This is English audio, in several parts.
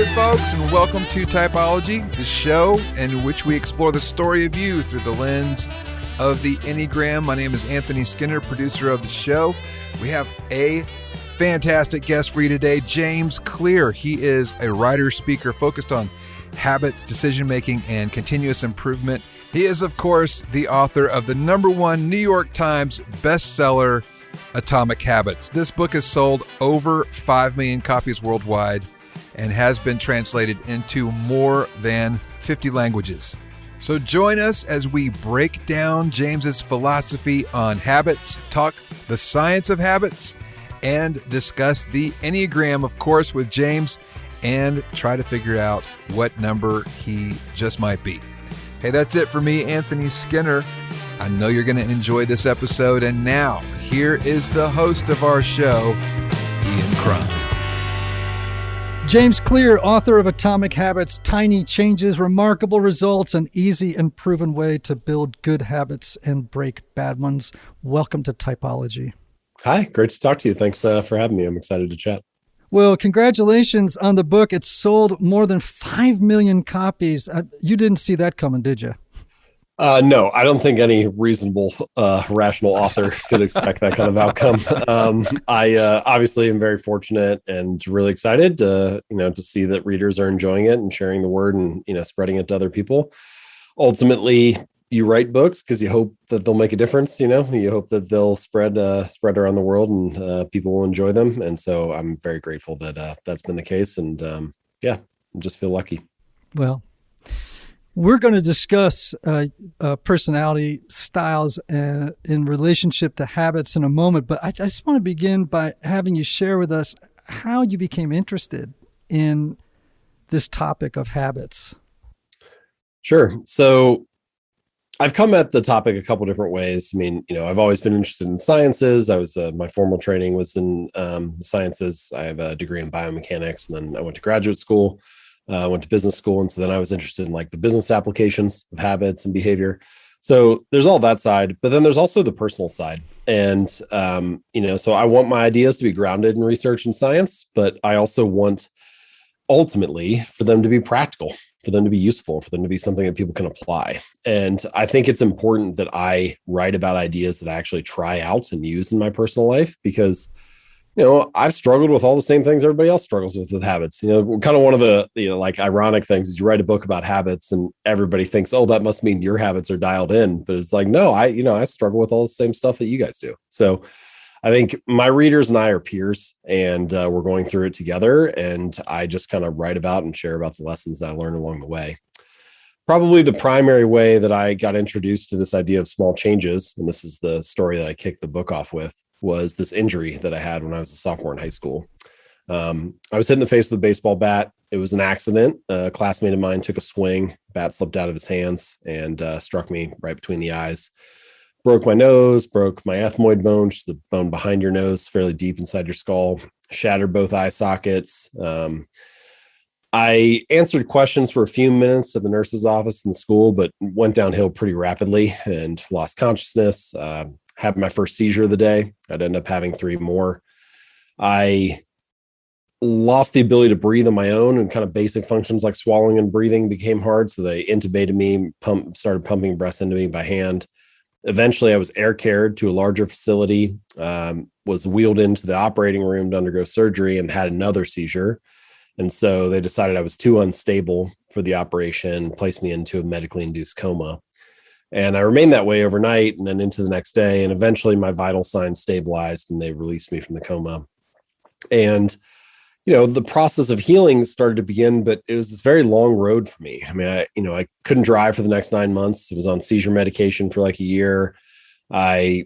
Hey folks, and welcome to Typology, the show in which we explore the story of you through the lens of the Enneagram. My name is Anthony Skinner, producer of the show. We have a fantastic guest for you today, James Clear. He is a writer, speaker focused on habits, decision-making, and continuous improvement. He is, of course, the author of the #1 New York Times bestseller, Atomic Habits. This book has sold over 5 million copies worldwide and has been translated into more than 50 languages. So join us as we break down James's philosophy on habits, talk the science of habits, and discuss the Enneagram, of course, with James, and try to figure out what number he just might be. Hey, that's it for me, Anthony Skinner. I know you're going to enjoy this episode. And now, here is the host of our show, Ian Cron. James Clear, author of Atomic Habits, Tiny Changes, Remarkable Results, an easy and proven way to build good habits and break bad ones. Welcome to Typology. Hi, great to talk to you. Thanks for having me. I'm excited to chat. Well, congratulations on the book. It's sold more than 5 million copies. You didn't see that coming, did you? No, I don't think any reasonable, rational author could expect that kind of outcome. I obviously am very fortunate and really excited to see that readers are enjoying it and sharing the word and, spreading it to other people. Ultimately, you write books because you hope that they'll make a difference. You hope that they'll spread around the world and people will enjoy them. And so I'm very grateful that that's been the case. And I just feel lucky. Well, we're going to discuss personality styles in relationship to habits in a moment, but I just want to begin by having you share with us how you became interested in this topic of habits. Sure. So I've come at the topic a couple different ways. I mean, I've always been interested in sciences. I was my formal training was in sciences. I have a degree in biomechanics, and then I went to graduate school. Went to business school. And so then I was interested in the business applications of habits and behavior. So there's all that side, but then there's also the personal side. And, so I want my ideas to be grounded in research and science, but I also want ultimately for them to be practical, for them to be useful, for them to be something that people can apply. And I think it's important that I write about ideas that I actually try out and use in my personal life, because I've struggled with all the same things everybody else struggles with habits. Kind of one of the, ironic things is you write a book about habits and everybody thinks, oh, that must mean your habits are dialed in. But it's no, I struggle with all the same stuff that you guys do. So I think my readers and I are peers, and we're going through it together. And I just kind of write about and share about the lessons that I learned along the way. Probably the primary way that I got introduced to this idea of small changes, and this is the story that I kicked the book off with, was this injury that I had when I was a sophomore in high school. I was hit in the face with a baseball bat. It was an accident. A classmate of mine took a swing, bat slipped out of his hands and struck me right between the eyes. Broke my nose, broke my ethmoid bone, which is the bone behind your nose, fairly deep inside your skull, shattered both eye sockets. I answered questions for a few minutes at the nurse's office in the school, but went downhill pretty rapidly and lost consciousness. Had my first seizure of the day. I'd end up having 3 more. I lost the ability to breathe on my own, and kind of basic functions like swallowing and breathing became hard. So they intubated me, started pumping breaths into me by hand. Eventually I was air carried to a larger facility, was wheeled into the operating room to undergo surgery, and had another seizure. And so they decided I was too unstable for the operation, placed me into a medically induced coma. And I remained that way overnight and then into the next day. And eventually my vital signs stabilized and they released me from the coma. And, the process of healing started to begin, but it was this very long road for me. I mean, I couldn't drive for the next 9 months. I was on seizure medication for a year. I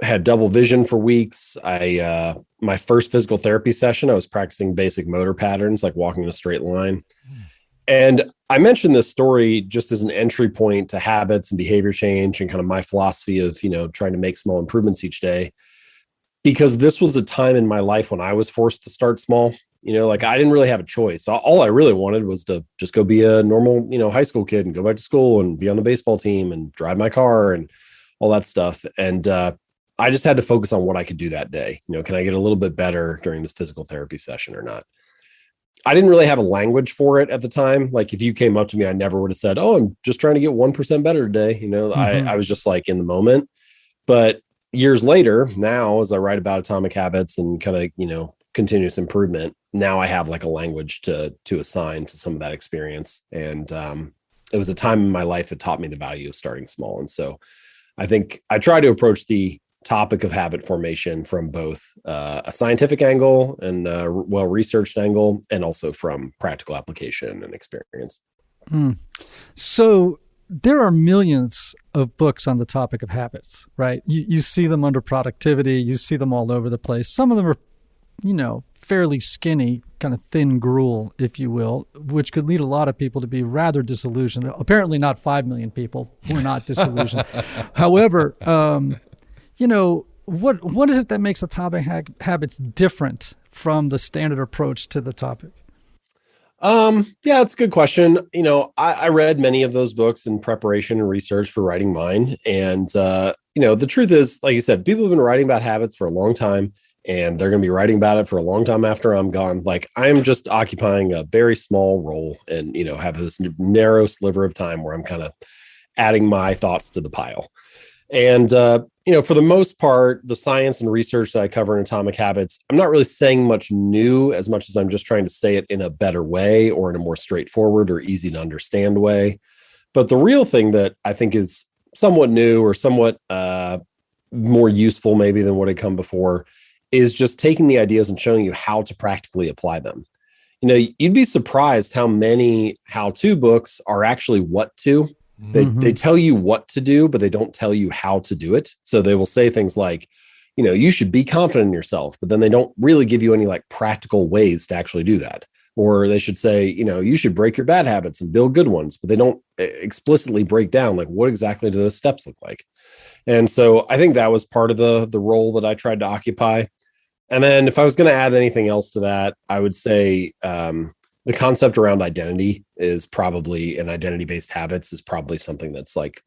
had double vision for weeks. My first physical therapy session, I was practicing basic motor patterns, like walking in a straight line. And I mentioned this story just as an entry point to habits and behavior change and kind of my philosophy of, trying to make small improvements each day, because this was a time in my life when I was forced to start small. I didn't really have a choice. All I really wanted was to just go be a normal, high school kid and go back to school and be on the baseball team and drive my car and all that stuff. And I just had to focus on what I could do that day. Can I get a little bit better during this physical therapy session or not? I didn't really have a language for it at the time. Like if you came up to me, I never would have said, "Oh, I'm just trying to get 1% better today." I was just like in the moment. But years later, now as I write about atomic habits and kind of, continuous improvement, now I have like a language to assign to some of that experience. And it was a time in my life that taught me the value of starting small. And so I think I try to approach the topic of habit formation from both a scientific angle and a well-researched angle, and also from practical application and experience. So there are millions of books on the topic of habits, right? You see them under productivity. You see them all over the place. Some of them are, fairly skinny, kind of thin gruel, if you will, which could lead a lot of people to be rather disillusioned. Apparently not 5 million people who are not disillusioned. However, what is it that makes atomic habits different from the standard approach to the topic? Yeah, it's a good question. I read many of those books in preparation and research for writing mine. And, the truth is, like you said, people have been writing about habits for a long time, and they're going to be writing about it for a long time after I'm gone. Like I'm just occupying a very small role and, have this narrow sliver of time where I'm kind of adding my thoughts to the pile. And, for the most part, the science and research that I cover in atomic habits, I'm not really saying much new as much as I'm just trying to say it in a better way or in a more straightforward or easy to understand way. But the real thing that I think is somewhat new or somewhat more useful maybe than what had come before is just taking the ideas and showing you how to practically apply them. You'd be surprised how many how-to books are actually what to. They tell you what to do, but they don't tell you how to do it. So they will say things like, you should be confident in yourself, but then they don't really give you any like practical ways to actually do that. Or they should say, you should break your bad habits and build good ones, but they don't explicitly break down like what exactly do those steps look like. And so I think that was part of the role that I tried to occupy. And then if I was going to add anything else to that, I would say the concept around identity is probably, and identity-based habits is probably something that's like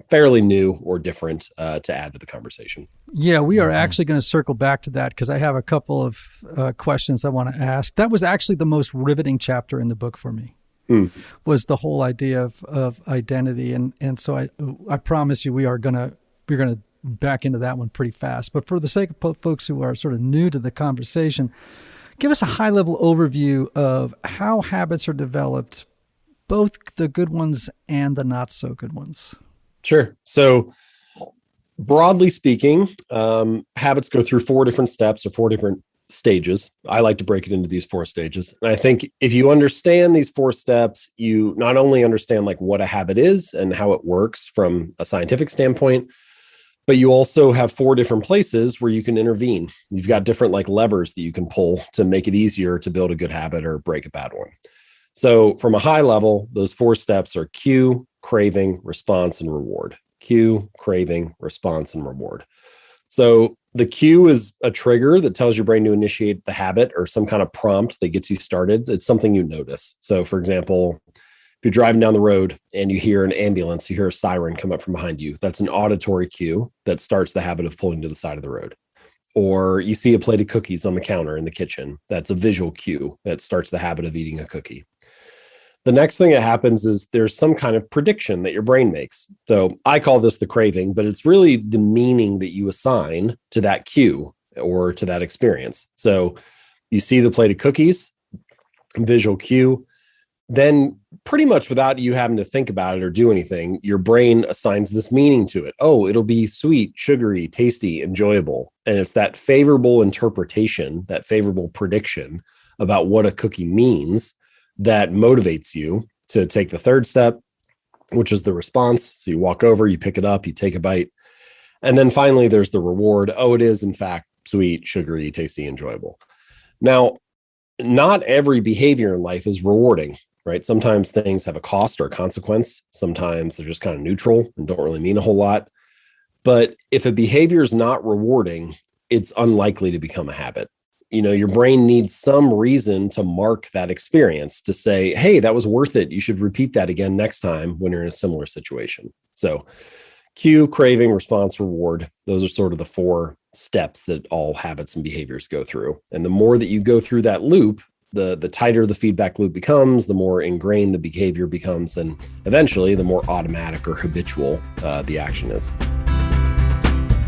fairly new or different to add to the conversation. Yeah, we are actually going to circle back to that because I have a couple of questions I want to ask. That was actually the most riveting chapter in the book for me, was the whole idea of identity. And so I promise you we're going to back into that one pretty fast. But for the sake of folks who are sort of new to the conversation, give us a high-level overview of how habits are developed, both the good ones and the not-so-good ones. Sure. So broadly speaking, habits go through 4 different steps or 4 different stages. I like to break it into these 4 stages. And I think if you understand these 4 steps, you not only understand like what a habit is and how it works from a scientific standpoint, but you also have 4 different places where you can intervene. You've got different like levers that you can pull to make it easier to build a good habit or break a bad one. So from a high level, those 4 steps are cue, craving, response, and reward. Cue, craving, response, and reward. So the cue is a trigger that tells your brain to initiate the habit or some kind of prompt that gets you started. It's something you notice. So for example, if you're driving down the road and you hear an ambulance, you hear a siren come up from behind you, that's an auditory cue that starts the habit of pulling to the side of the road. Or you see a plate of cookies on the counter in the kitchen, that's a visual cue that starts the habit of eating a cookie. The next thing that happens is there's some kind of prediction that your brain makes. So I call this the craving, but it's really the meaning that you assign to that cue or to that experience. So you see the plate of cookies, visual cue. Then pretty much without you having to think about it or do anything, your brain assigns this meaning to it. Oh, it'll be sweet, sugary, tasty, enjoyable. And it's that favorable interpretation, that favorable prediction about what a cookie means that motivates you to take the third step, which is the response. So you walk over, you pick it up, you take a bite. And then finally, there's the reward. Oh, it is in fact sweet, sugary, tasty, enjoyable. Now, not every behavior in life is rewarding. Right? Sometimes things have a cost or a consequence. Sometimes they're just kind of neutral and don't really mean a whole lot. But if a behavior is not rewarding, it's unlikely to become a habit. Your brain needs some reason to mark that experience to say, hey, that was worth it. You should repeat that again next time when you're in a similar situation. So cue, craving, response, reward. Those are sort of the 4 steps that all habits and behaviors go through. And the more that you go through that loop, the tighter the feedback loop becomes, the more ingrained the behavior becomes, and eventually the more automatic or habitual the action is.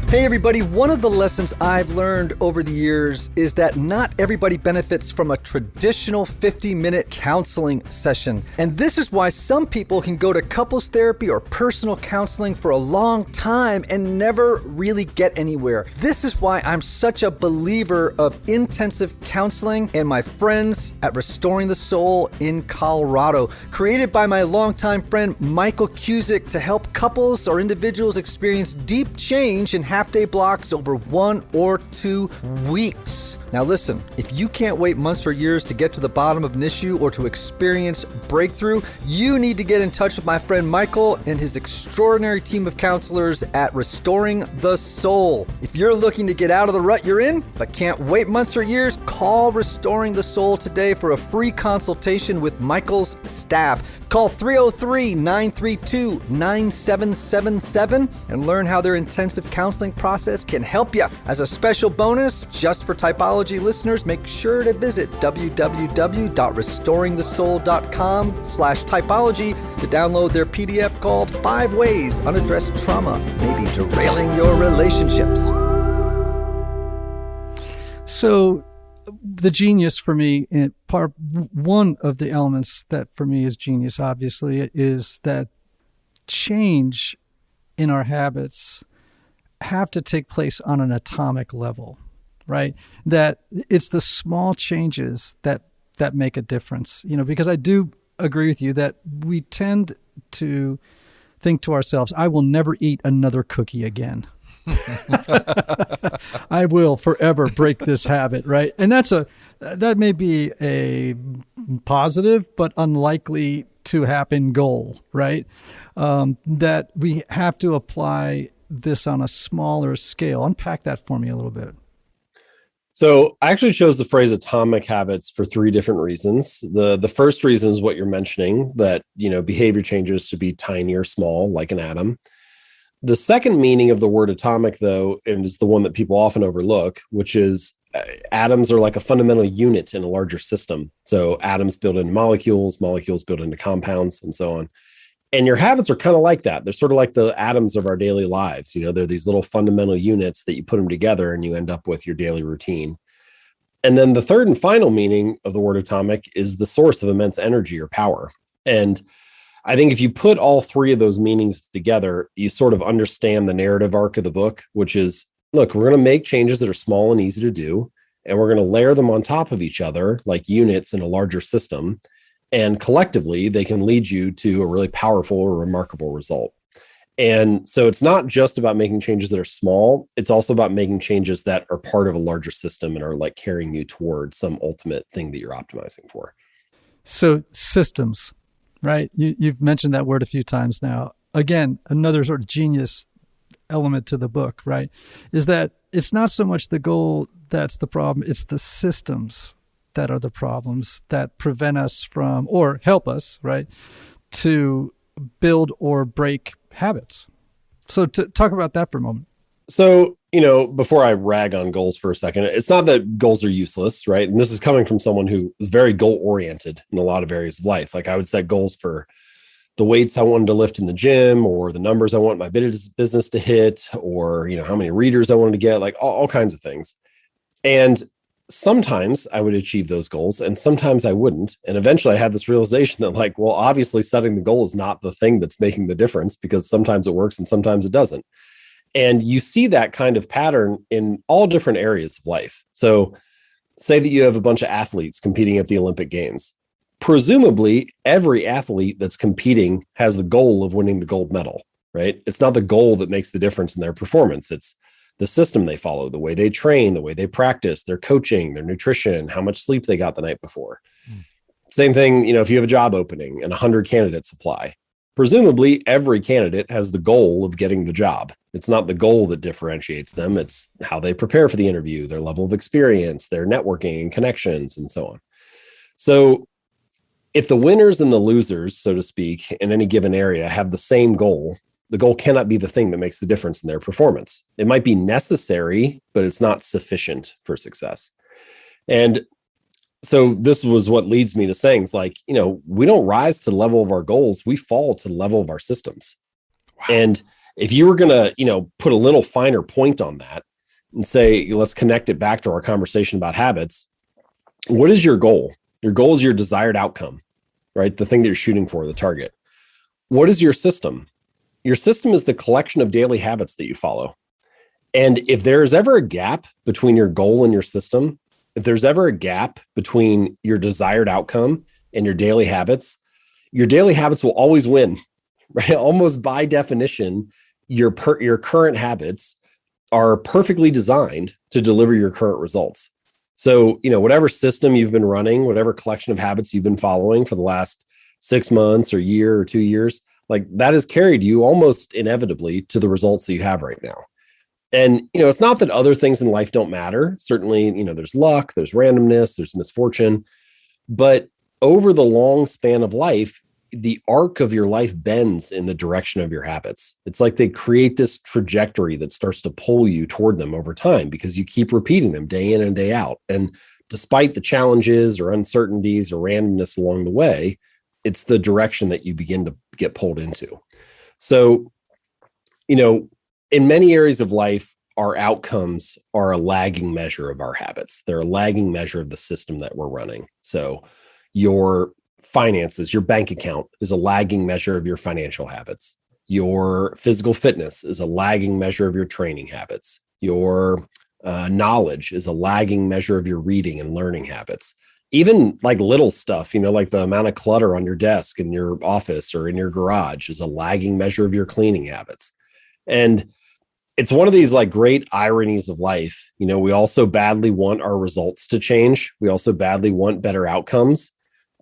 Hey everybody, one of the lessons I've learned over the years is that not everybody benefits from a traditional 50-minute counseling session. And this is why some people can go to couples therapy or personal counseling for a long time and never really get anywhere. This is why I'm such a believer of intensive counseling and my friends at Restoring the Soul in Colorado, created by my longtime friend Michael Cusick to help couples or individuals experience deep change in half-day blocks over 1 or 2 weeks. Now listen, if you can't wait months or years to get to the bottom of an issue or to experience breakthrough, you need to get in touch with my friend Michael and his extraordinary team of counselors at Restoring the Soul. If you're looking to get out of the rut you're in, but can't wait months or years, call Restoring the Soul today for a free consultation with Michael's staff. Call 303-932-9777 and learn how their intensive counseling process can help you. As a special bonus, just for Typology listeners, make sure to visit www.restoringthesoul.com/typology to download their PDF called 5 Ways Unaddressed Trauma May Be Derailing Your Relationships. So the genius for me, and one of the elements that for me is genius, obviously, is that change in our habits have to take place on an atomic level, right? That it's the small changes that make a difference, because I do agree with you that we tend to think to ourselves, I will never eat another cookie again. I will forever break this habit, right? And that may be a positive but unlikely to happen goal, right? That we have to apply this on a smaller scale. Unpack that for me a little bit. So I actually chose the phrase atomic habits for 3 different reasons. The first reason is what you're mentioning, that behavior changes should be tiny or small, like an atom. The second meaning of the word atomic, though, and is the one that people often overlook, which is atoms are like a fundamental unit in a larger system. So atoms build into molecules, molecules build into compounds, and so on. And your habits are kind of like that. They're sort of like the atoms of our daily lives. They're these little fundamental units that you put them together and you end up with your daily routine. And then the third and final meaning of the word atomic is the source of immense energy or power. And I think if you put all 3 of those meanings together, you sort of understand the narrative arc of the book, which is, look, we're going to make changes that are small and easy to do, and we're going to layer them on top of each other like units in a larger system. And collectively, they can lead you to a really powerful or remarkable result. And so it's not just about making changes that are small. It's also about making changes that are part of a larger system and are like carrying you toward some ultimate thing that you're optimizing for. So systems, right? You've mentioned that word a few times now. Again, another sort of genius element to the book, right? Is that it's not so much the goal that's the problem. It's the systems that are the problems that prevent us from, or help us, right, to build or break habits. So to talk about that for a moment. So, before I rag on goals for a second, it's not that goals are useless, right? And this is coming from someone who is very goal oriented in a lot of areas of life. Like I would set goals for the weights I wanted to lift in the gym, or the numbers I want my business to hit, or, how many readers I wanted to get, like all kinds of things. And sometimes I would achieve those goals and sometimes I wouldn't. And eventually I had this realization that obviously setting the goal is not the thing that's making the difference, because sometimes it works and sometimes it doesn't. And you see that kind of pattern in all different areas of life. So say that you have a bunch of athletes competing at the Olympic Games. Presumably every athlete that's competing has the goal of winning the gold medal, right? It's not the goal that makes the difference in their performance. It's the system they follow, the way they train, the way they practice, their coaching, their nutrition, how much sleep they got the night before. Same thing, if you have a job opening and 100 candidates apply, presumably every candidate has the goal of getting the job. It's not the goal that differentiates them. It's how they prepare for the interview, their level of experience, their networking and connections, and so on. So if the winners and the losers, so to speak, in any given area have the same goal, the goal cannot be the thing that makes the difference in their performance. It might be necessary, but it's not sufficient for success. And so this was what leads me to saying, it's like, we don't rise to the level of our goals. We fall to the level of our systems. Wow. And if you were going to, put a little finer point on that and say, let's connect it back to our conversation about habits. What is your goal? Your goal is your desired outcome, right? The thing that you're shooting for, the target. What is your system? Your system is the collection of daily habits that you follow. And if there is ever a gap between your goal and your system, if there's ever a gap between your desired outcome and your daily habits will always win, right? Almost by definition, your current habits are perfectly designed to deliver your current results. So, whatever system you've been running, whatever collection of habits you've been following for the last 6 months or year or 2 years, like that has carried you almost inevitably to the results that you have right now. And, it's not that other things in life don't matter. Certainly, there's luck, there's randomness, there's misfortune, but over the long span of life, the arc of your life bends in the direction of your habits. It's like they create this trajectory that starts to pull you toward them over time because you keep repeating them day in and day out. And despite the challenges or uncertainties or randomness along the way, it's the direction that you begin to get pulled into. So, in many areas of life, our outcomes are a lagging measure of our habits. They're a lagging measure of the system that we're running. So your finances, your bank account is a lagging measure of your financial habits. Your physical fitness is a lagging measure of your training habits. Your knowledge is a lagging measure of your reading and learning habits. Even like little stuff, like the amount of clutter on your desk in your office or in your garage is a lagging measure of your cleaning habits. And it's one of these like great ironies of life. We also badly want our results to change. We also badly want better outcomes,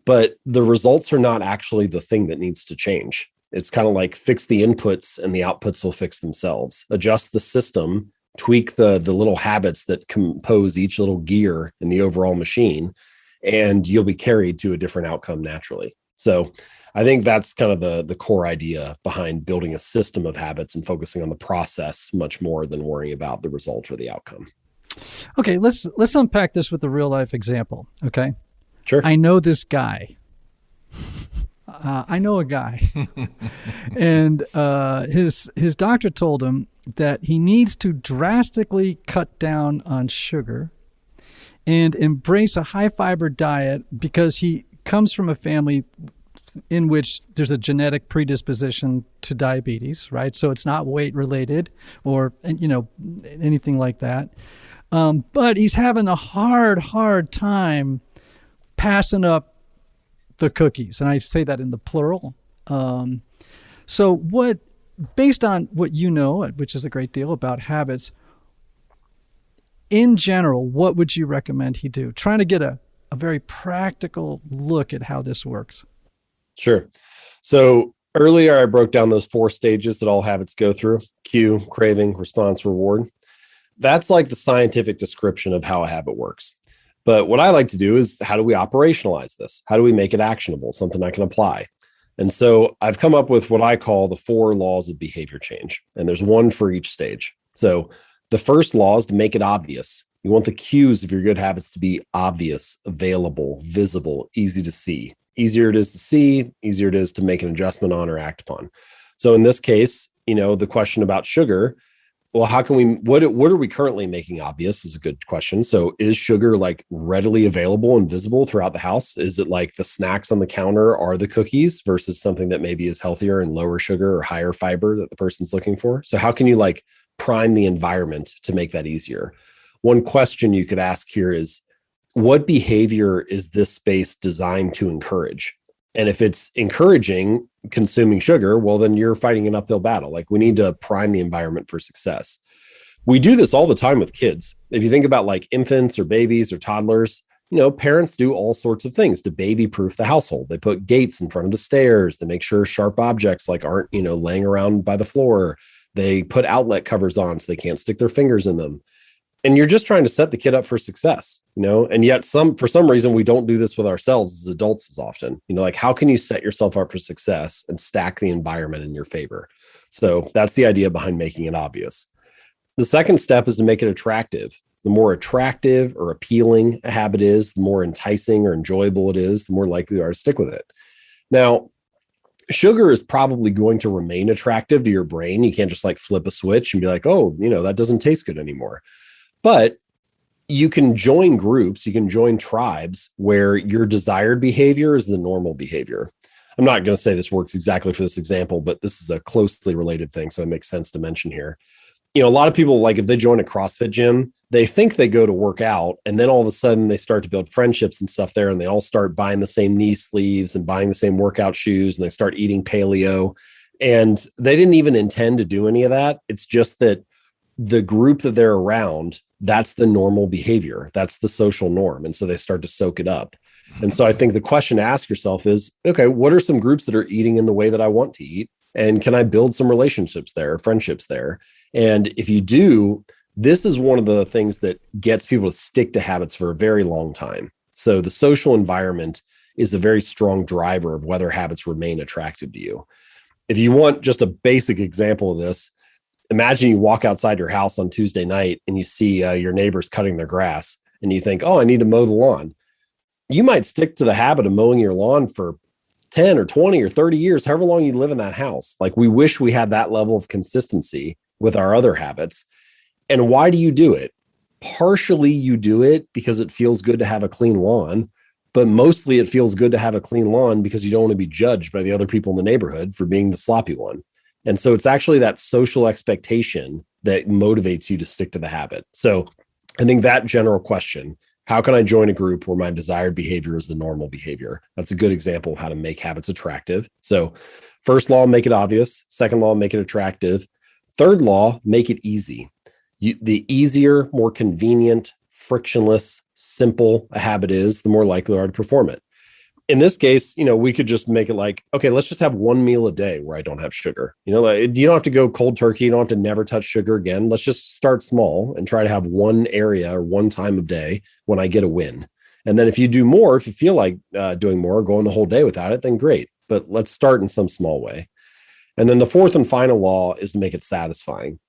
but the results are not actually the thing that needs to change. It's kind of like fix the inputs and the outputs will fix themselves. Adjust the system, tweak the little habits that compose each little gear in the overall machine, and you'll be carried to a different outcome naturally. So I think that's kind of the core idea behind building a system of habits and focusing on the process much more than worrying about the result or the outcome. Okay, let's unpack this with a real life example. Okay, sure. I know this guy. I know a guy, and his doctor told him that he needs to drastically cut down on sugar and embrace a high fiber diet because he comes from a family in which there's a genetic predisposition to diabetes, right? So it's not weight related or, anything like that. But he's having a hard time passing up the cookies. And I say that in the plural. So based on what you know, which is a great deal about habits, in general, what would you recommend he do? Trying to get a very practical look at how this works. Sure. So earlier I broke down those 4 stages that all habits go through: cue, craving, response, reward. That's like the scientific description of how a habit works. But what I like to do is, how do we operationalize this? How do we make it actionable, something I can apply? And so I've come up with what I call the 4 laws of behavior change. And there's one for each stage. So the first law is to make it obvious. You want the cues of your good habits to be obvious, available, visible, easy to see. Easier it is to see, easier it is to make an adjustment on or act upon. So in this case, the question about sugar, well, how can we, what are we currently making obvious is a good question. So is sugar like readily available and visible throughout the house? Is it like the snacks on the counter are the cookies versus something that maybe is healthier and lower sugar or higher fiber that the person's looking for? So how can you like prime the environment to make that easier? One question you could ask here is, what behavior is this space designed to encourage? And if it's encouraging consuming sugar, well, then you're fighting an uphill battle. Like, we need to prime the environment for success. We do this all the time with kids. If you think about like infants or babies or toddlers, parents do all sorts of things to baby-proof the household. They put gates in front of the stairs. They make sure sharp objects like aren't, laying around by the floor. They put outlet covers on so they can't stick their fingers in them. And you're just trying to set the kid up for success, and yet for some reason, we don't do this with ourselves as adults as often, like, how can you set yourself up for success and stack the environment in your favor? So that's the idea behind making it obvious. The second step is to make it attractive. the more attractive or appealing a habit is, the more enticing or enjoyable it is, the more likely you are to stick with it. Now, sugar is probably going to remain attractive to your brain. You can't just like flip a switch and be like, oh, that doesn't taste good anymore. But you can join groups, you can join tribes where your desired behavior is the normal behavior. I'm not going to say this works exactly for this example, but this is a closely related thing, so it makes sense to mention here. A lot of people, like if they join a CrossFit gym, they think they go to work out, and then all of a sudden they start to build friendships and stuff there, and they all start buying the same knee sleeves and buying the same workout shoes, and they start eating paleo. And they didn't even intend to do any of that. It's just that the group that they're around, that's the normal behavior. That's the social norm. And so they start to soak it up. And so I think the question to ask yourself is, okay, what are some groups that are eating in the way that I want to eat? And can I build some relationships there, friendships there? And if you do, this is one of the things that gets people to stick to habits for a very long time. So the social environment is a very strong driver of whether habits remain attractive to you. If you want just a basic example of this, imagine you walk outside your house on Tuesday night and you see your neighbors cutting their grass and you think, oh, I need to mow the lawn. You might stick to the habit of mowing your lawn for 10 or 20 or 30 years, however long you live in that house. Like, we wish we had that level of consistency with our other habits. And why do you do it? Partially you do it because it feels good to have a clean lawn, but mostly it feels good to have a clean lawn because you don't want to be judged by the other people in the neighborhood for being the sloppy one. And so it's actually that social expectation that motivates you to stick to the habit. So I think that general question, how can I join a group where my desired behavior is the normal behavior? That's a good example of how to make habits attractive. So first law, make it obvious. Second law, make it attractive. Third law, make it easy. The easier, more convenient, frictionless, simple a habit is, the more likely you are to perform it. In this case, we could just make it like, okay, let's just have one meal a day where I don't have sugar. You don't have to go cold turkey. You don't have to never touch sugar again. Let's just start small and try to have one area or one time of day when I get a win. And then if you do more, if you feel like doing more, going the whole day without it, then great. But let's start in some small way. And then the fourth and final law is to make it satisfying.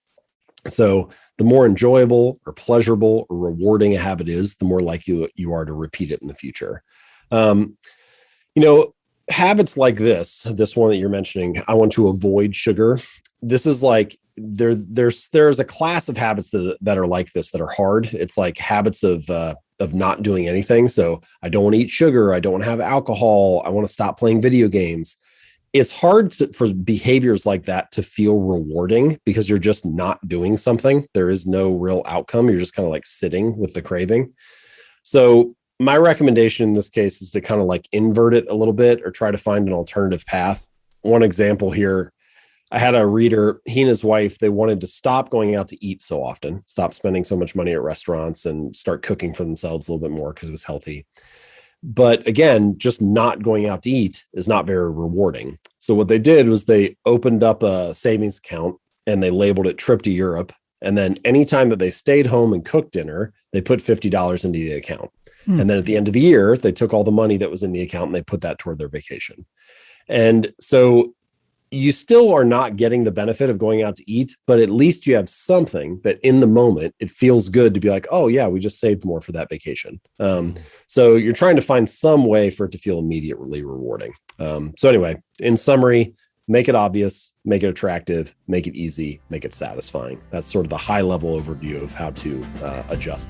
So the more enjoyable or pleasurable or rewarding a habit is, the more likely you are to repeat it in the future. Habits like this one that you're mentioning, I want to avoid sugar. This is like, there's a class of habits that are like this, that are hard. It's like habits of not doing anything. So I don't want to eat sugar. I don't want to have alcohol. I want to stop playing video games. It's hard for behaviors like that to feel rewarding because you're just not doing something. There is no real outcome. You're just kind of like sitting with the craving. So my recommendation in this case is to kind of like invert it a little bit or try to find an alternative path. One example here, I had a reader, he and his wife, they wanted to stop going out to eat so often, stop spending so much money at restaurants and start cooking for themselves a little bit more because it was healthy. But again, just not going out to eat is not very rewarding. So what they did was they opened up a savings account and they labeled it trip to Europe. And then anytime that they stayed home and cooked dinner, they put $50 into the account. And then at the end of the year, they took all the money that was in the account and they put that toward their vacation. And so you still are not getting the benefit of going out to eat, but at least you have something that in the moment, it feels good to be like, oh yeah, we just saved more for that vacation. So you're trying to find some way for it to feel immediately rewarding. So anyway, in summary, make it obvious, make it attractive, make it easy, make it satisfying. That's sort of the high level overview of how to adjust.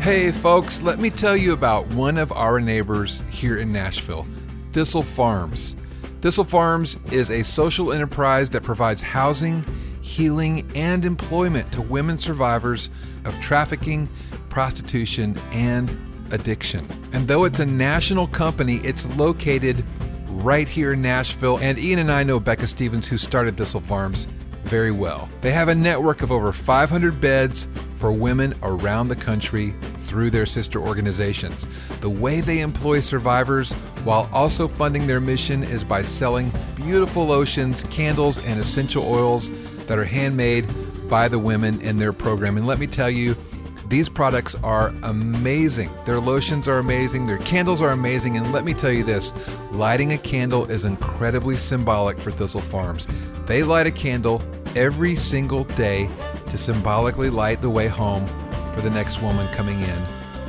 Hey folks, let me tell you about one of our neighbors here in Nashville, Thistle Farms. Thistle Farms is a social enterprise that provides housing, healing, and employment to women survivors of trafficking, prostitution, and addiction. And though it's a national company, it's located right here in Nashville. And Ian and I know Becca Stevens, who started Thistle Farms, very well. They have a network of over 500 beds for women around the country through their sister organizations. The way they employ survivors while also funding their mission is by selling beautiful lotions, candles, and essential oils that are handmade by the women in their program. And let me tell you, these products are amazing. Their lotions are amazing. Their candles are amazing. And let me tell you this, lighting a candle is incredibly symbolic for Thistle Farms. They light a candle every single day to symbolically light the way home for the next woman coming in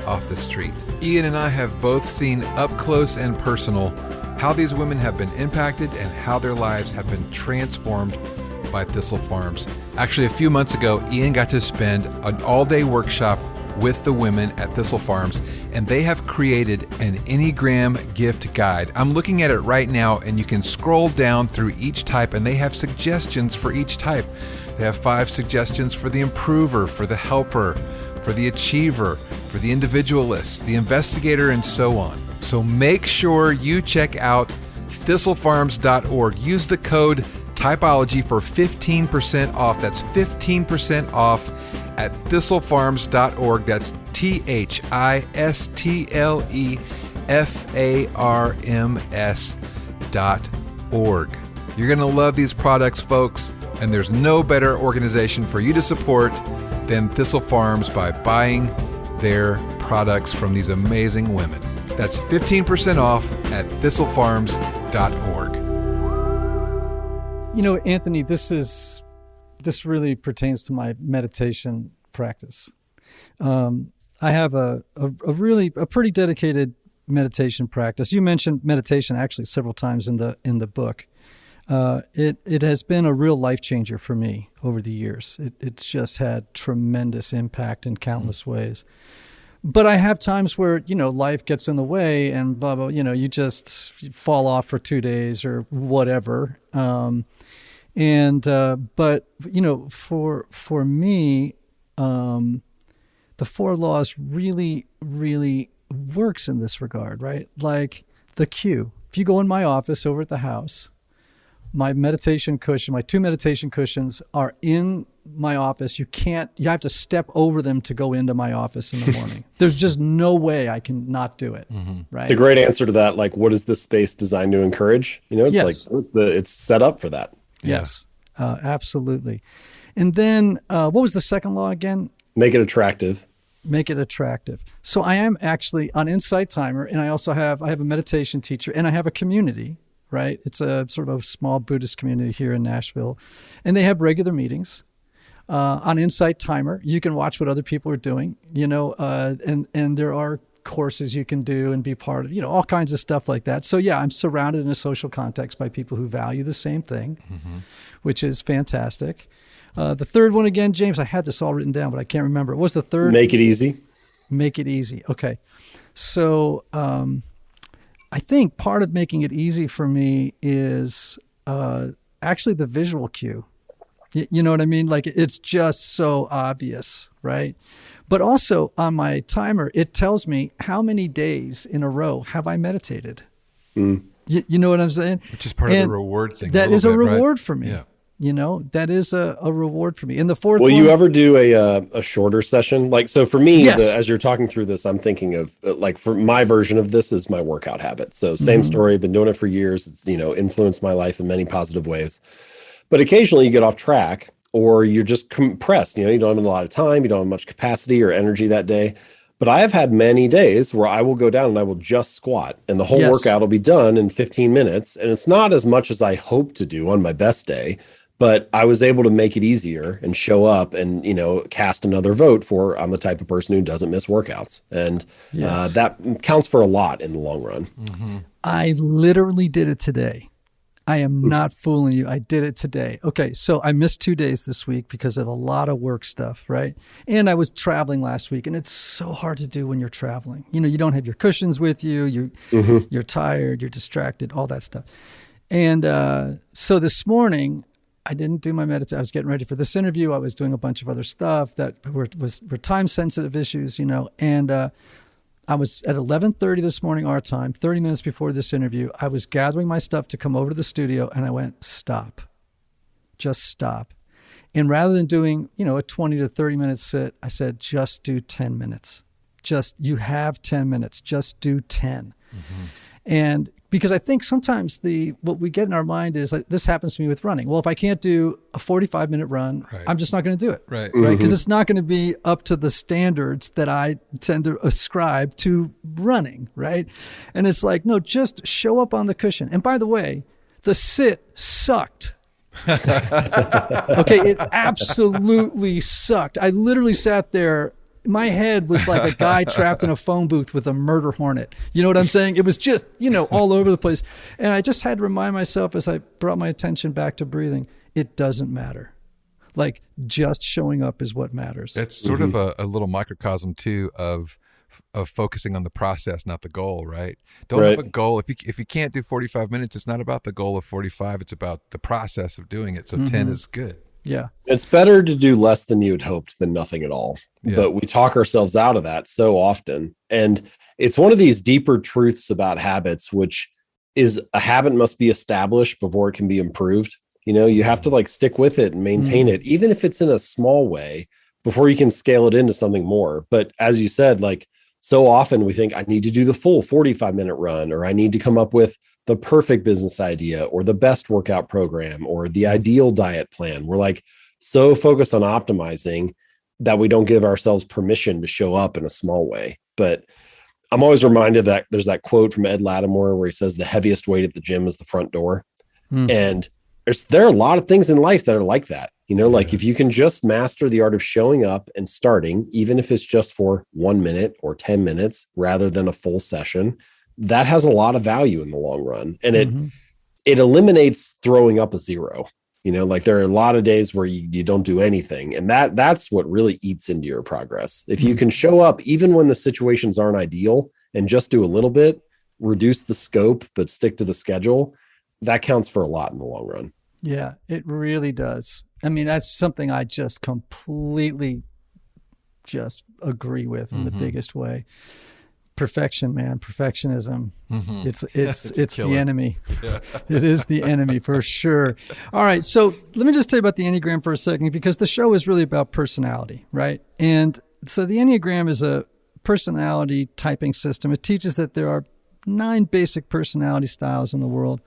off the street. Ian and I have both seen up close and personal how these women have been impacted and how their lives have been transformed by Thistle Farms. Actually, a few months ago, Ian got to spend an all-day workshop with the women at Thistle Farms, and they have created an Enneagram gift guide. I'm looking at it right now, and you can scroll down through each type, and they have suggestions for each type. They have 5 suggestions for the improver, for the helper, for the achiever, for the individualist, the investigator, and so on. So make sure you check out thistlefarms.org. Use the code Typology for 15% off. That's 15% off at thistlefarms.org. That's thistlefarms.org. You're going to love these products, folks, and there's no better organization for you to support than Thistle Farms by buying their products from these amazing women. That's 15% off at thistlefarms.org. You know, Anthony, this really pertains to my meditation practice. I have a pretty dedicated meditation practice. You mentioned meditation actually several times in the book. It has been a real life changer for me over the years. It's just had tremendous impact in countless ways. But I have times where, life gets in the way and blah, blah, you just fall off for 2 days or whatever. But for me, the 4 laws really, really works in this regard, right? Like the cue. If you go in my office over at the house, my 2 meditation cushions are in my office. You have to step over them to go into my office in the morning. There's just no way I can not do it. Mm-hmm. Right. The great answer to that, like, what is this space designed to encourage? It's yes. like it's set up for that. Yes, absolutely. And then what was the second law again? Make it attractive. Make it attractive. So I am actually on Insight Timer, and I also have a meditation teacher, and I have a community. Right. It's a sort of a small Buddhist community here in Nashville. And they have regular meetings on Insight Timer. You can watch what other people are doing, and there are courses you can do and be part of, all kinds of stuff like that. So, yeah, I'm surrounded in a social context by people who value the same thing, which is fantastic. The third one again, James, I had this all written down, but I can't remember. What was the third? Make it easy. Make it easy. Okay. So, I think part of making it easy for me is actually the visual cue. You know what I mean? Like, it's just so obvious, right? But also on my timer, it tells me how many days in a row have I meditated. You know what I'm saying? Which is part of the reward thing. That is a reward right? for me. Yeah. That is a reward for me. In the fourth Will one, you ever do a shorter session? Like, so for me, yes. as you're talking through this, I'm thinking of like, for my version of this is my workout habit. So same story, been doing it for years. It's, influenced my life in many positive ways. But occasionally you get off track or you're just compressed. You don't have a lot of time. You don't have much capacity or energy that day. But I have had many days where I will go down and I will just squat and the whole workout will be done in 15 minutes. And it's not as much as I hope to do on my best day. But I was able to make it easier and show up and, cast another vote for I'm the type of person who doesn't miss workouts. And that counts for a lot in the long run. Mm-hmm. I literally did it today. I am not fooling you. I did it today. Okay, so I missed 2 days this week because of a lot of work stuff, right? And I was traveling last week, and it's so hard to do when you're traveling. You don't have your cushions with you. You're tired. You're distracted, all that stuff. And so this morning, I didn't do my meditation. I was getting ready for this interview. I was doing a bunch of other stuff that were time-sensitive issues, and I was at 11:30 this morning, our time, 30 minutes before this interview. I was gathering my stuff to come over to the studio, and I went, stop. Just stop. And rather than doing, a 20 to 30-minute sit, I said, just do 10 minutes. You have 10 minutes. Just do 10. Mm-hmm. And because I think sometimes what we get in our mind is like, this happens to me with running. Well, if I can't do a 45-minute run, right. I'm just not going to do it. Right. Because it's not going to be up to the standards that I tend to ascribe to running, right? And it's like, no, just show up on the cushion. And by the way, the sit sucked. Okay, it absolutely sucked. I literally sat there. My head was like a guy trapped in a phone booth with a murder hornet. You know what I'm saying? It was just, all over the place. And I just had to remind myself as I brought my attention back to breathing, it doesn't matter. Like, just showing up is what matters. That's sort of a little microcosm too of focusing on the process, not the goal, right? Don't have a goal. If you can't do 45 minutes, it's not about the goal of 45. It's about the process of doing it. So 10 is good. Yeah. It's better to do less than you'd hoped than nothing at all. Yeah. But we talk ourselves out of that so often. And it's one of these deeper truths about habits, which is a habit must be established before it can be improved. You have to stick with it and maintain it, even if it's in a small way, before you can scale it into something more. But as you said, so often we think I need to do the full 45-minute run, or I need to come up with the perfect business idea or the best workout program or the ideal diet plan. We're so focused on optimizing that we don't give ourselves permission to show up in a small way. But I'm always reminded that there's that quote from Ed Lattimore where he says the heaviest weight at the gym is the front door. And there are a lot of things in life that are like that. If you can just master the art of showing up and starting, even if it's just for 1 minute or 10 minutes rather than a full session, that has a lot of value in the long run. And it eliminates throwing up a zero. There are a lot of days where you don't do anything. And that's what really eats into your progress. If you can show up, even when the situations aren't ideal, and just do a little bit, reduce the scope, but stick to the schedule, that counts for a lot in the long run. Yeah, it really does. I mean, that's something I just completely just agree with in the biggest way. Perfection, man, perfectionism. It's the enemy. Yeah. It is the enemy for sure. All right. So let me just tell you about the Enneagram for a second, because the show is really about personality, right? And so the Enneagram is a personality typing system. It teaches that there are 9 basic personality styles in the world,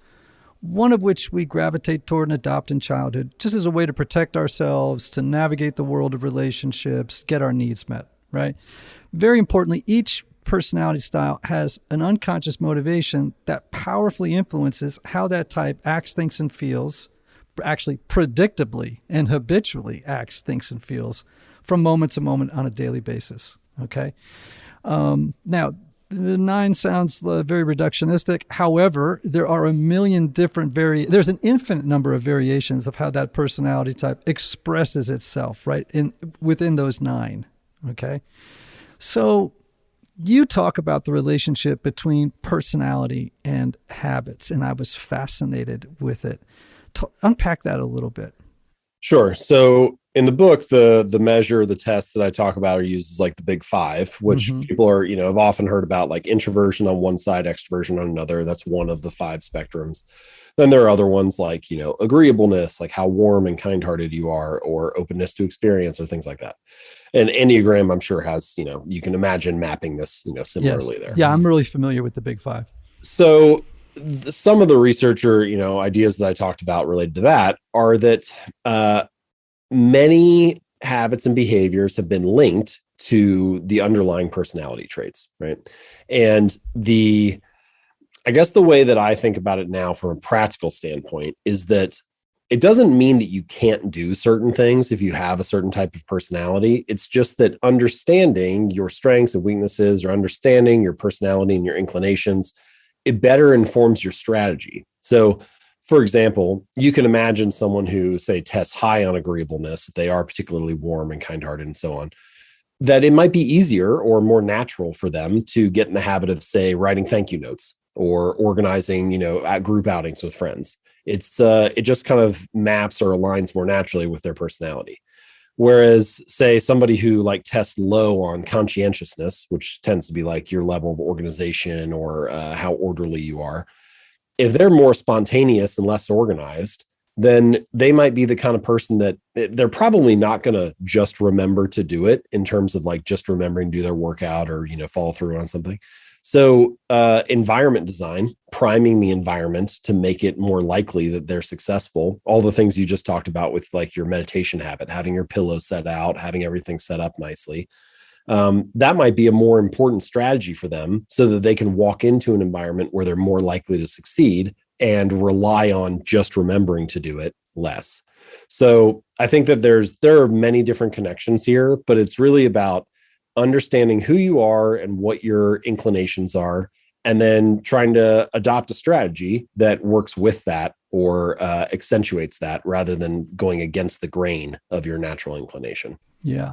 one of which we gravitate toward and adopt in childhood, just as a way to protect ourselves, to navigate the world of relationships, get our needs met, right? Very importantly, each personality style has an unconscious motivation that powerfully influences how that type acts, thinks, and feels, actually predictably and habitually acts, thinks, and feels from moment to moment on a daily basis, okay? Now, the 9 sounds very reductionistic. However, there are a million different there's an infinite number of variations of how that personality type expresses itself, right? Within those 9. Okay. So you talk about the relationship between personality and habits, and I was fascinated with it. Unpack that a little bit. Sure. So in the book, the measure, the tests that I talk about are used as the big 5, which people are, have often heard about, introversion on one side, extroversion on another. That's one of the 5 spectrums. Then there are other ones agreeableness, how warm and kind-hearted you are, or openness to experience, or things like that. And Enneagram, I'm sure, has, you can imagine mapping this, similarly there. Yeah, I'm really familiar with the big 5. So some of the researcher, ideas that I talked about related to that are that many habits and behaviors have been linked to the underlying personality traits, right? And I guess the way that I think about it now from a practical standpoint is that it doesn't mean that you can't do certain things if you have a certain type of personality. It's just that understanding your strengths and weaknesses, or understanding your personality and your inclinations, it better informs your strategy. So, for example, you can imagine someone who, say, tests high on agreeableness, if they are particularly warm and kind-hearted and so on, that it might be easier or more natural for them to get in the habit of, say, writing thank you notes or organizing, at group outings with friends. It just kind of maps or aligns more naturally with their personality. Whereas, say, somebody who tests low on conscientiousness, which tends to be your level of organization or how orderly you are, if they're more spontaneous and less organized, then they might be the kind of person that they're probably not going to just remember to do it, in terms of just remembering to do their workout or, follow through on something. So environment design, priming the environment to make it more likely that they're successful. All the things you just talked about with your meditation habit, having your pillow set out, having everything set up nicely. That might be a more important strategy for them, so that they can walk into an environment where they're more likely to succeed and rely on just remembering to do it, less. So I think that there are many different connections here, but it's really about understanding who you are and what your inclinations are, and then trying to adopt a strategy that works with that or accentuates that rather than going against the grain of your natural inclination. Yeah.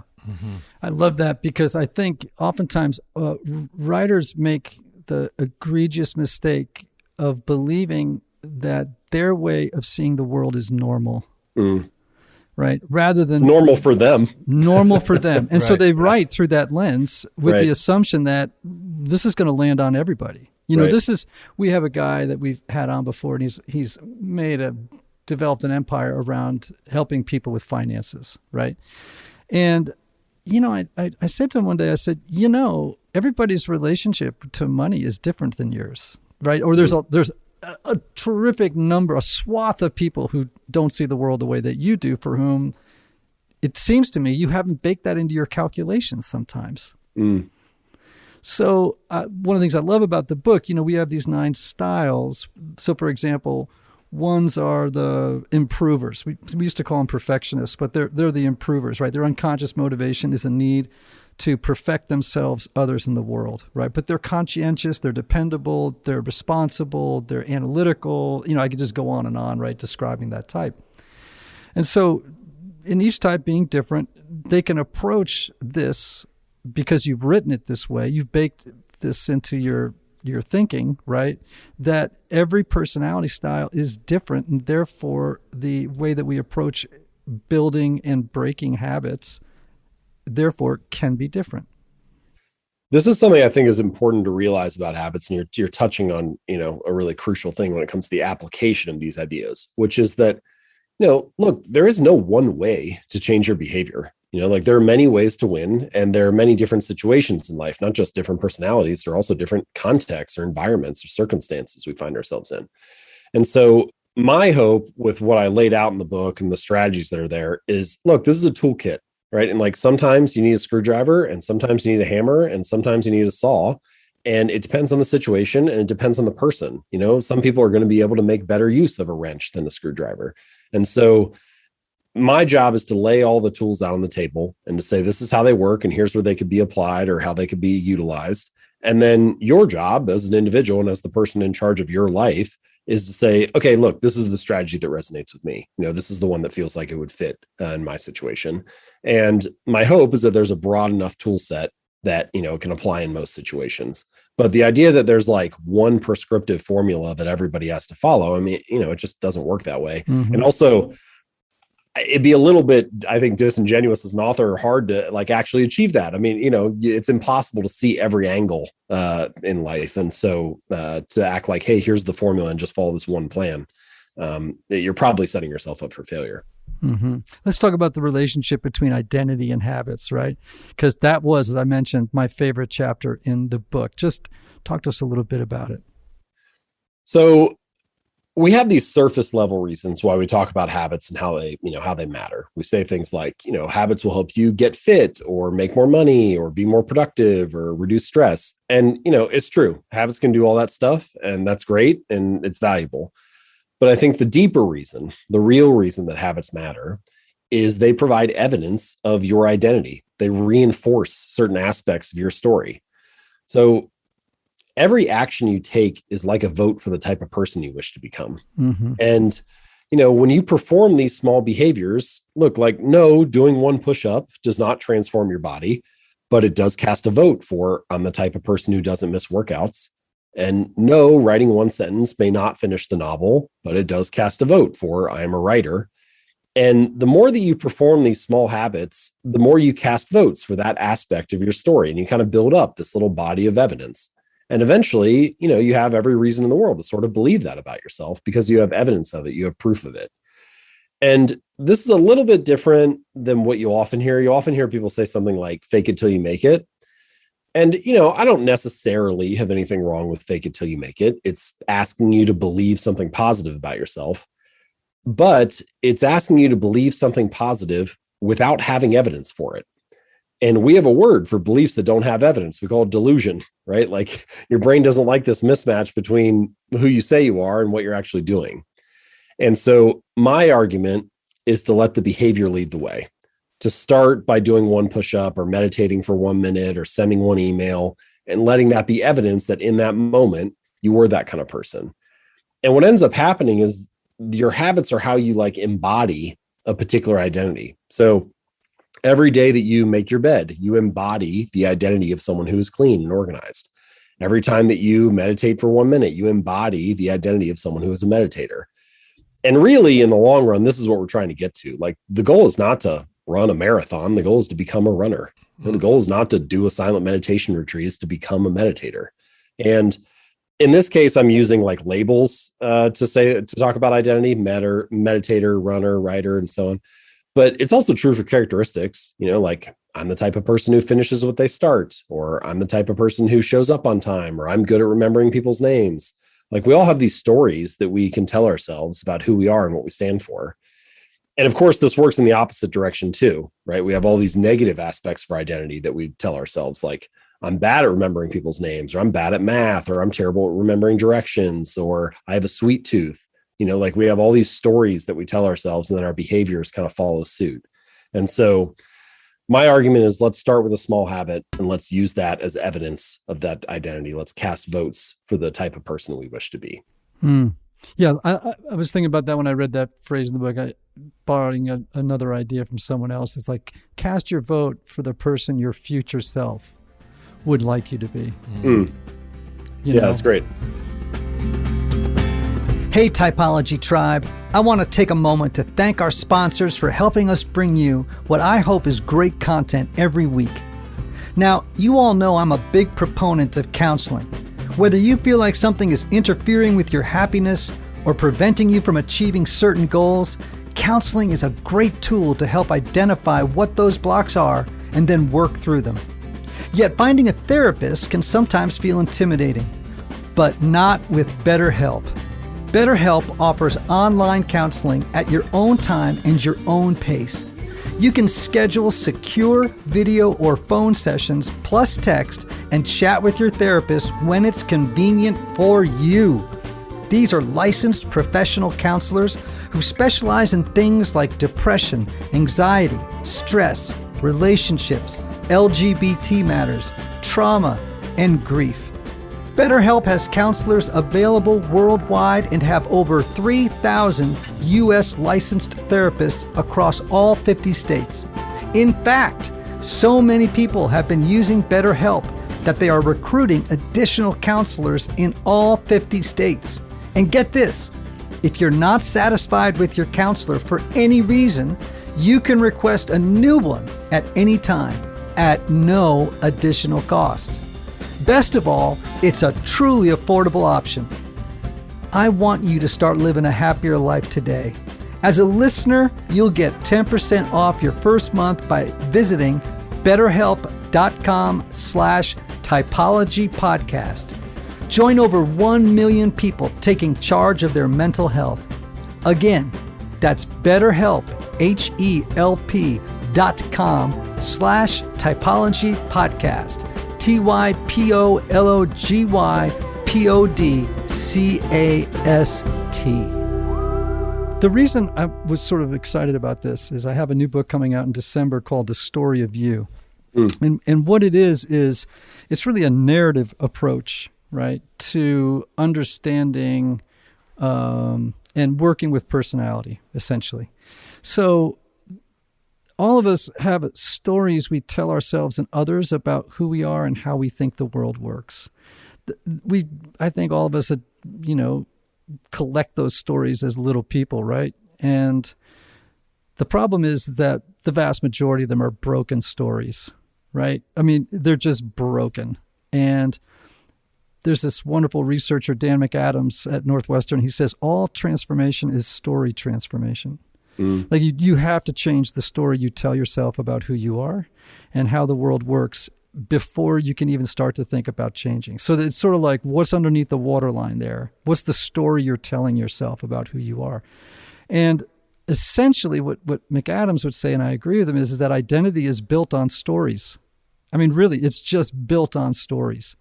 I love that, because I think oftentimes writers make the egregious mistake of believing that their way of seeing the world is normal. Right? Rather than normal for them. And so they write through that lens with the assumption that this is going to land on everybody. You know, we have a guy that we've had on before, and he's developed an empire around helping people with finances. Right. And, you know, I said to him one day, I said, you know, everybody's relationship to money is different than yours. Right. Or there's a terrific number, a swath of people who don't see the world the way that you do, for whom it seems to me you haven't baked that into your calculations sometimes. So one of the things I love about the book, you know, we have these 9 styles. So for example, ones are the improvers. We used to call them perfectionists, but they're the improvers, right? Their unconscious motivation is a need to perfect themselves, others, in the world, right? But they're conscientious, they're dependable, they're responsible, they're analytical. You know, I could just go on, right, describing that type. And so in each type being different, they can approach this, because you've written it this way, you've baked this into your thinking, right? That every personality style is different, and therefore the way that we approach building and breaking habits therefore can be different. This is something I think is important to realize about habits, and you're touching on, you know, a really crucial thing when it comes to the application of these ideas, which is that, you know, look, there is no one way to change your behavior. You know, like there are many ways to win, and there are many different situations in life, not just different personalities. There are also different contexts or environments or circumstances we find ourselves in. And so my hope with what I laid out in the book and the strategies that are there is, look, this is a toolkit. Right. And like sometimes you need a screwdriver, and sometimes you need a hammer, and sometimes you need a saw. And it depends on the situation, and it depends on the person. You know, some people are going to be able to make better use of a wrench than a screwdriver. And so my job is to lay all the tools out on the table and to say, this is how they work, and here's where they could be applied or how they could be utilized. And then your job as an individual and as the person in charge of your life is to say, okay, look, this is the strategy that resonates with me. You know, this is the one that feels like it would fit in my situation. And my hope is that there's a broad enough tool set that, you know, can apply in most situations. But the idea that there's like one prescriptive formula that everybody has to follow, I mean, you know, it just doesn't work that way. And also, it'd be a little bit, I think, disingenuous as an author, hard to like actually achieve that. I mean, you know, it's impossible to see every angle in life. And so to act like, hey, here's the formula and just follow this one plan, you're probably setting yourself up for failure. Let's talk about the relationship between identity and habits, right? Because that was, as I mentioned, my favorite chapter in the book. Just talk to us a little bit about it. So we have these surface level reasons why we talk about habits and how they matter. We say things like, you know, habits will help you get fit or make more money or be more productive or reduce stress. And, you know, it's true. Habits can do all that stuff, and that's great and it's valuable. But I think the deeper reason, the real reason that habits matter, is they provide evidence of your identity. They reinforce certain aspects of your story. So every action you take is like a vote for the type of person you wish to become. And, you know, when you perform these small behaviors, look, like, no, doing one push-up does not transform your body, but it does cast a vote for, I'm the type of person who doesn't miss workouts. And no, writing one sentence may not finish the novel, but it does cast a vote for, I am a writer. And the more that you perform these small habits, the more you cast votes for that aspect of your story. And you kind of build up this little body of evidence. And eventually, you know, you have every reason in the world to sort of believe that about yourself because you have evidence of it. You have proof of it. And this is a little bit different than what you often hear. You often hear people say something like, fake it till you make it. And, you know, I don't necessarily have anything wrong with fake it till you make it. It's asking you to believe something positive about yourself, but it's asking you to believe something positive without having evidence for it. And we have a word for beliefs that don't have evidence. We call it delusion, right? Like your brain doesn't like this mismatch between who you say you are and what you're actually doing. And so my argument is to let the behavior lead the way, to start by doing one push-up or meditating for 1 minute or sending one email and letting that be evidence that in that moment you were that kind of person. And what ends up happening is your habits are how you like embody a particular identity. So every day that you make your bed, you embody the identity of someone who is clean and organized. Every time that you meditate for 1 minute, you embody the identity of someone who is a meditator. And really, in the long run, this is what we're trying to get to. Like, the goal is not to run a marathon. The goal is to become a runner. And the goal is not to do a silent meditation retreat. It's to become a meditator. And in this case, I'm using like labels to talk about identity: meditator, runner, writer, and so on. But it's also true for characteristics, like I'm the type of person who finishes what they start, or I'm the type of person who shows up on time, or I'm good at remembering people's names. Like, we all have these stories that we can tell ourselves about who we are and what we stand for. And of course, this works in the opposite direction too, right? We have all these negative aspects for identity that we tell ourselves, like, I'm bad at remembering people's names, or I'm bad at math, or I'm terrible at remembering directions, or I have a sweet tooth. Like, we have all these stories that we tell ourselves, and then our behaviors kind of follow suit. And so my argument is, let's start with a small habit and let's use that as evidence of that identity. Let's cast votes for the type of person we wish to be. Yeah, I was thinking about that when I read that phrase in the book. Borrowing another idea from someone else. It's like, cast your vote for the person your future self would like you to be. Yeah, that's great. Hey, Typology Tribe. I want to take a moment to thank our sponsors for helping us bring you what I hope is great content every week. Now, you all know I'm a big proponent of counseling. Whether you feel like something is interfering with your happiness or preventing you from achieving certain goals, counseling is a great tool to help identify what those blocks are and then work through them. Yet finding a therapist can sometimes feel intimidating, but not with BetterHelp. BetterHelp offers online counseling at your own time and your own pace. You can schedule secure video or phone sessions plus text and chat with your therapist when it's convenient for you. These are licensed professional counselors who specialize in things like depression, anxiety, stress, relationships, LGBT matters, trauma, and grief. BetterHelp has counselors available worldwide and have over 3,000 U.S. licensed therapists across all 50 states. In fact, so many people have been using BetterHelp that they are recruiting additional counselors in all 50 states. And get this, if you're not satisfied with your counselor for any reason, you can request a new one at any time at no additional cost. Best of all, it's a truly affordable option. I want you to start living a happier life today. As a listener, you'll get 10% off your first month by visiting betterhelp.com/typologypodcast. Join over 1 million people taking charge of their mental health. Again, that's BetterHelp, HELP.com/typologypodcast. TYPOLOGYPODCAST. The reason I was sort of excited about this is I have a new book coming out in December called The Story of You. And what it is it's really a narrative approach, right, to understanding and working with personality, essentially. So all of us have stories we tell ourselves and others about who we are and how we think the world works. I think all of us, collect those stories as little people, right? And the problem is that the vast majority of them are broken stories, right? I mean, they're just broken. And there's this wonderful researcher, Dan McAdams at Northwestern. He says all transformation is story transformation. Like you have to change the story you tell yourself about who you are and how the world works before you can even start to think about changing. So that it's sort of like, what's underneath the waterline there? What's the story you're telling yourself about who you are? And essentially what McAdams would say, and I agree with him, is that identity is built on stories. I mean, really, it's just built on stories.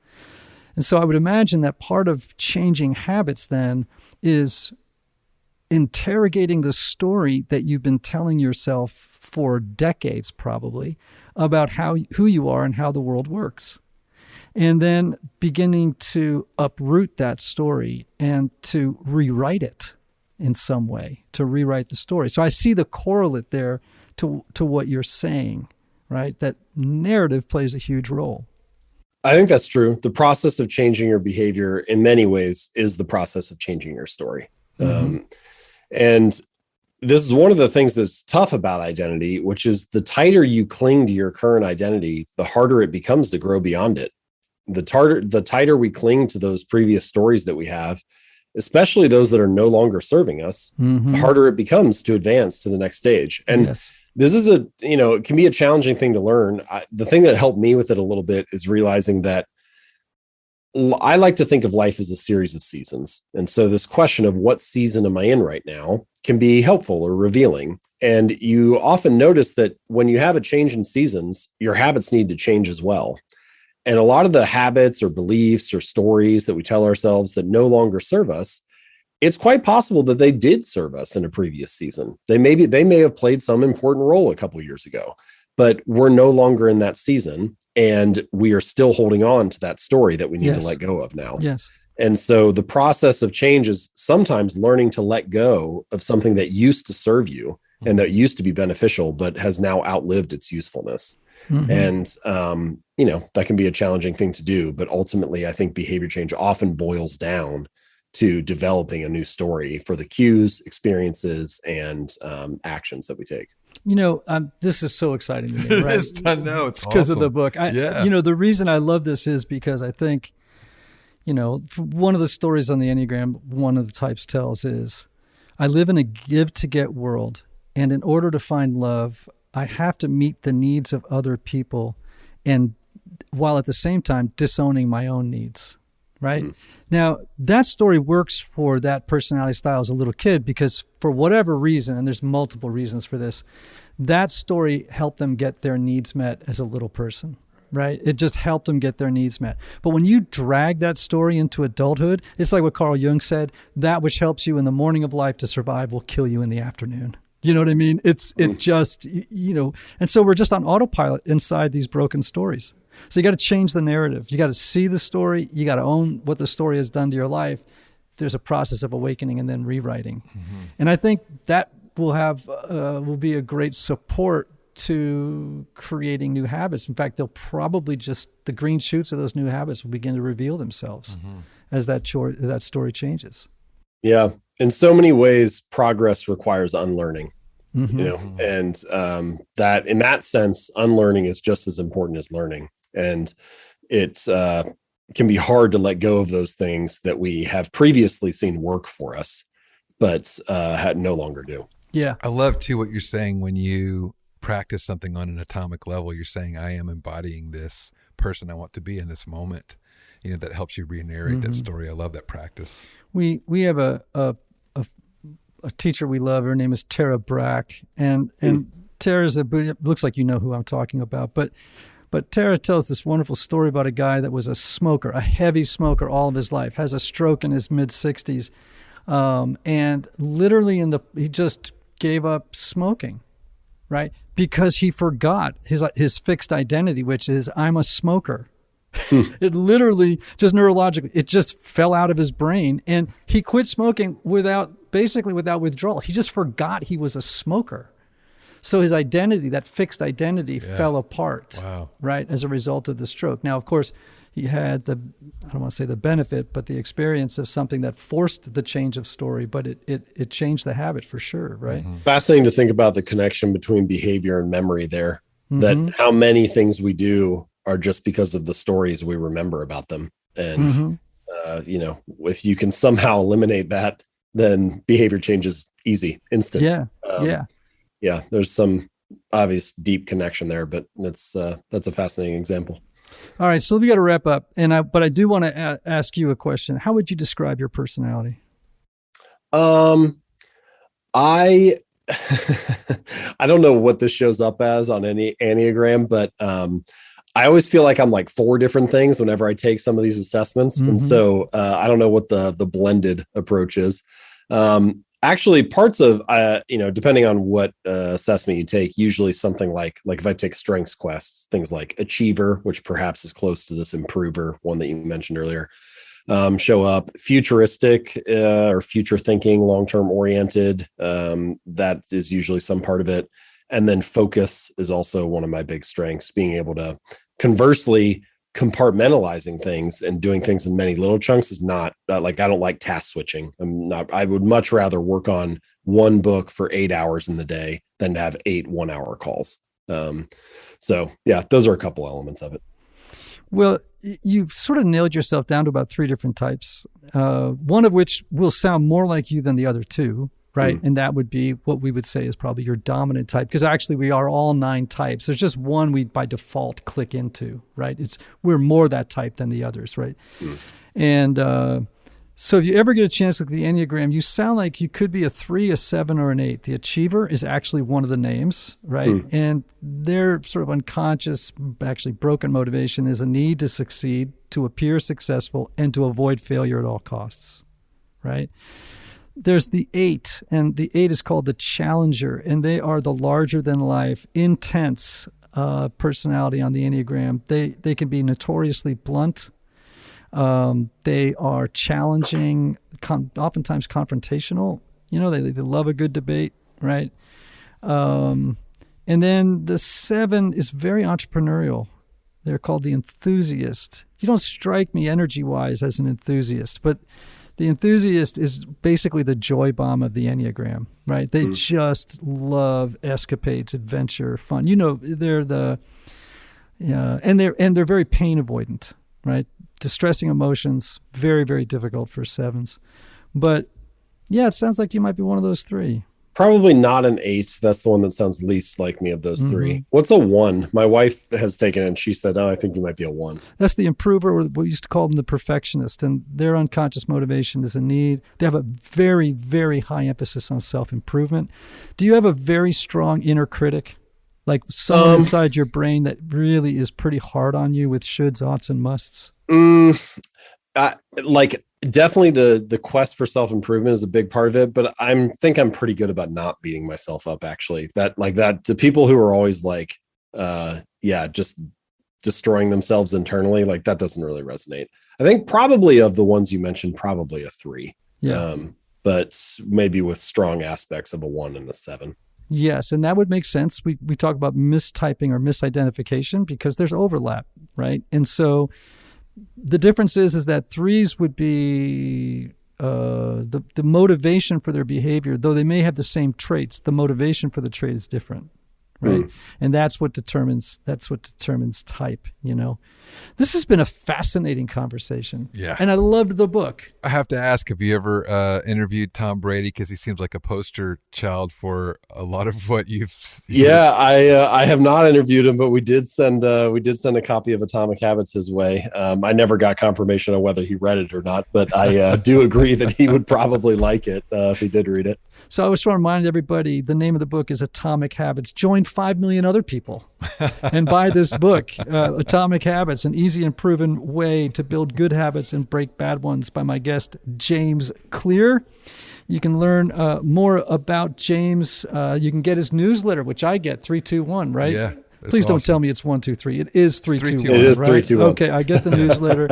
And so I would imagine that part of changing habits then is interrogating the story that you've been telling yourself for decades, probably, about who you are and how the world works. And then beginning to uproot that story and to rewrite it in some way, to rewrite the story. So I see the correlate there to what you're saying, right? That narrative plays a huge role. I think that's true. The process of changing your behavior in many ways is the process of changing your story. And this is one of the things that's tough about identity, which is the tighter you cling to your current identity, the harder it becomes to grow beyond it. The tighter we cling to those previous stories that we have, especially those that are no longer serving us, the harder it becomes to advance to the next stage. And this is it can be a challenging thing to learn. The thing that helped me with it a little bit is realizing that I like to think of life as a series of seasons. And so this question of what season am I in right now can be helpful or revealing. And you often notice that when you have a change in seasons, your habits need to change as well. And a lot of the habits or beliefs or stories that we tell ourselves that no longer serve us, it's quite possible that they did serve us in a previous season. They may have played some important role a couple of years ago, but we're no longer in that season. And we are still holding on to that story that we need to let go of now. Yes. And so the process of change is sometimes learning to let go of something that used to serve you and that used to be beneficial, but has now outlived its usefulness. And, that can be a challenging thing to do. But ultimately, I think behavior change often boils down to developing a new story for the cues, experiences, and actions that we take. This is so exciting to me, right? It's because of the book. The reason I love this is because I think, one of the stories on the Enneagram, one of the types tells is, I live in a give to get world. And in order to find love, I have to meet the needs of other people, and while at the same time disowning my own needs. Right? Now, that story works for that personality style as a little kid because for whatever reason, and there's multiple reasons for this, that story helped them get their needs met as a little person, right? It just helped them get their needs met. But when you drag that story into adulthood, it's like what Carl Jung said, that which helps you in the morning of life to survive will kill you in the afternoon. You know what I mean? And so we're just on autopilot inside these broken stories. So you got to change the narrative. You got to see the story. You got to own what the story has done to your life. There's a process of awakening and then rewriting. And I think that will be a great support to creating new habits. In fact, they'll probably the green shoots of those new habits will begin to reveal themselves as that story changes. Yeah. In so many ways, progress requires unlearning. And that in that sense, unlearning is just as important as learning. And it can be hard to let go of those things that we have previously seen work for us, but no longer do. Yeah. I love too what you're saying when you practice something on an atomic level. You're saying, I am embodying this person I want to be in this moment. That helps you re-narrate that story. I love that practice. We have a teacher we love. Her name is Tara Brach, and Tara's it looks like you know who I'm talking about, but Tara tells this wonderful story about a guy that was a smoker, a heavy smoker all of his life, has a stroke in his mid-60s, and literally he just gave up smoking, right? Because he forgot his fixed identity, which is I'm a smoker. It literally just neurologically, it just fell out of his brain, and he quit smoking without withdrawal. He just forgot he was a smoker. So his identity, that fixed identity, fell apart, right, as a result of the stroke. Now, of course, he had I don't want to say the benefit, but the experience of something that forced the change of story, but it changed the habit for sure, right? Fascinating to think about the connection between behavior and memory there, that how many things we do are just because of the stories we remember about them. And, if you can somehow eliminate that, then behavior change is easy, instant. Yeah. There's some obvious deep connection there, but that's a fascinating example. All right. So we got to wrap up. But I do want to ask you a question. How would you describe your personality? I don't know what this shows up as on any Enneagram, but, I always feel like I'm like 4 different things whenever I take some of these assessments. And so I don't know what the blended approach is. Actually, parts of, depending on what assessment you take, usually something like if I take strengths quests, things like achiever, which perhaps is close to this improver one that you mentioned earlier, show up. Futuristic or future thinking, long-term oriented, that is usually some part of it. And then focus is also one of my big strengths, being able to, conversely, compartmentalizing things and doing things in many little chunks is not like, I don't like task switching. I would much rather work on one book for 8 hours in the day than to have 8 1-hour calls. So yeah, those are a couple elements of it. Well, you've sort of nailed yourself down to about 3 different types, one of which will sound more like you than the other 2. Right. And that would be what we would say is probably your dominant type, because actually we are all 9 types. There's just one we by default click into, right? We're more that type than the others, right? And so if you ever get a chance to look at the Enneagram, you sound like you could be a 3, a 7, or an 8. The achiever is actually one of the names, right? And their sort of unconscious, actually broken motivation is a need to succeed, to appear successful, and to avoid failure at all costs, right? There's the 8, and the 8 is called the challenger, and they are the larger than life, intense personality on the Enneagram. They can be notoriously blunt. They are challenging, oftentimes confrontational. You know, they love a good debate, right? And then the 7 is very entrepreneurial. They're called the enthusiast. You don't strike me energy-wise as an enthusiast, but the enthusiast is basically the joy bomb of the Enneagram, right? They just love escapades, adventure, fun. You know, they're and they're very pain avoidant, right? Distressing emotions, very, very difficult for 7s. But yeah, it sounds like you might be one of those 3. Probably not an 8. That's the one that sounds least like me of those 3. What's a 1? My wife has taken it and she said, "Oh, I think you might be a 1." That's the improver, or we used to call them the perfectionist. And their unconscious motivation is a need. They have a very, very high emphasis on self-improvement. Do you have a very strong inner critic? Like someone inside your brain that really is pretty hard on you with shoulds, oughts, and musts? Definitely the quest for self-improvement is a big part of it, but I think I'm pretty good about not beating myself up, actually. The people who are always like, just destroying themselves internally, like that doesn't really resonate. I think probably of the ones you mentioned, probably a 3. Yeah. But maybe with strong aspects of a 1 and a 7. Yes, and that would make sense. We talk about mistyping or misidentification because there's overlap, right? And so the difference is that 3s would be the motivation for their behavior, though they may have the same traits, the motivation for the trait is different, right? And that's what determines type, you know. This has been a fascinating conversation. Yeah. And I loved the book. I have to ask, have you ever interviewed Tom Brady? Because he seems like a poster child for a lot of what you've seen. Yeah, I have not interviewed him, but we did send a copy of Atomic Habits his way. I never got confirmation on whether he read it or not, but I do agree that he would probably like it if he did read it. So I just want to remind everybody, the name of the book is Atomic Habits. Join 5 million other people and buy this book, Atomic Habits, an easy and proven way to build good habits and break bad ones, by my guest, James Clear. You can learn more about James. You can get his newsletter, which I get, 321, right? Yeah. Please don't tell me it's 123. It is 321. It is right? 321. Okay, I get the newsletter.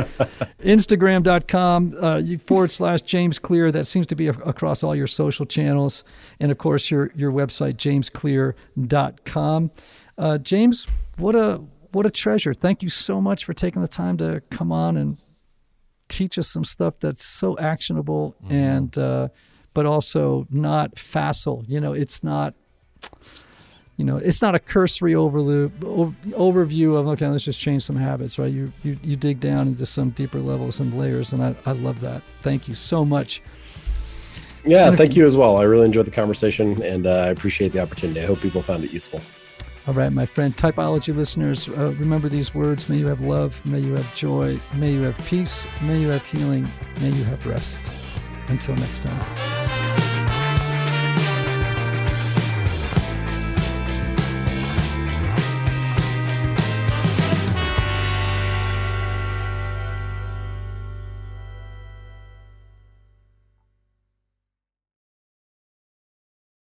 Instagram.com /James Clear. That seems to be across all your social channels. And of course, your website, jamesclear.com. James, what a treasure. Thank you so much for taking the time to come on and teach us some stuff that's so actionable and but also not facile. It's not a cursory overview of, okay, let's just change some habits, right? You dig down into some deeper levels and layers, and I love that. Thank you so much. Yeah, thank you as well. I really enjoyed the conversation, and I appreciate the opportunity. I hope people found it useful. All right, my friend, Typology listeners, remember these words. May you have love. May you have joy. May you have peace. May you have healing. May you have rest. Until next time.